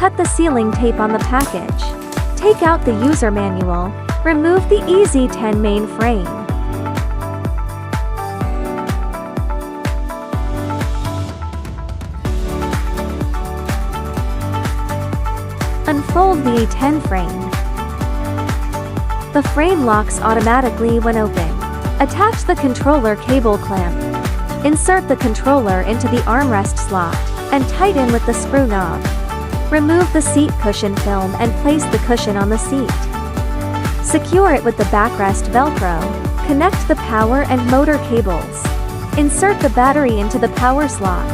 Cut the sealing tape on the package. Take out the user manual. Remove the E10 main frame. Unfold the E10 frame. The frame locks automatically when open. Attach the controller cable clamp. Insert the controller into the armrest slot, and tighten with the screw knob. Remove the seat cushion film and place the cushion on the seat. Secure it with the backrest Velcro. Connect the power and motor cables. Insert the battery into the power slot.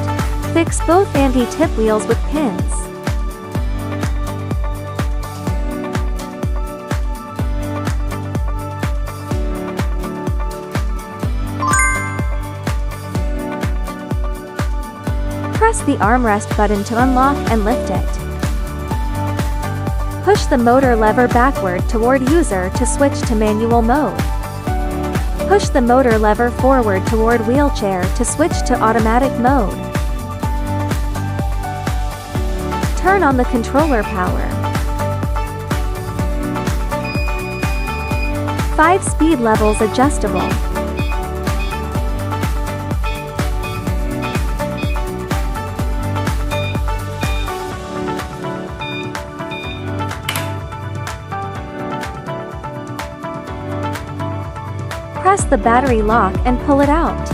Fix both anti-tip wheels with pins. Press the armrest button to unlock and lift it. Push the motor lever backward toward user to switch to manual mode. Push the motor lever forward toward wheelchair to switch to automatic mode. Turn on the controller power. 5 speed levels adjustable. Press the battery lock and pull it out.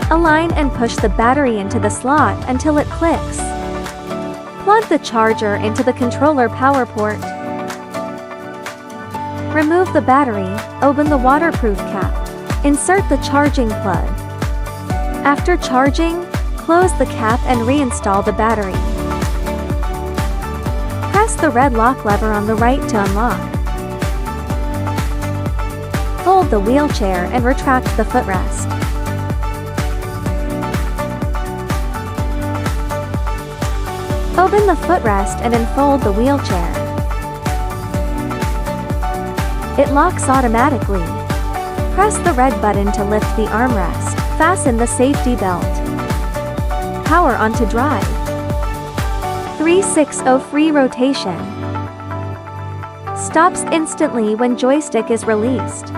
Align and push the battery into the slot until it clicks. Plug the charger into the controller power port. Remove the battery, open the waterproof cap. Insert the charging plug. After charging, close the cap and reinstall the battery. Press the red lock lever on the right to unlock. Fold the wheelchair and retract the footrest. Open the footrest and unfold the wheelchair. It locks automatically. Press the red button to lift the armrest. Fasten the safety belt. Power on to drive. 360 free rotation. Stops instantly when joystick is released.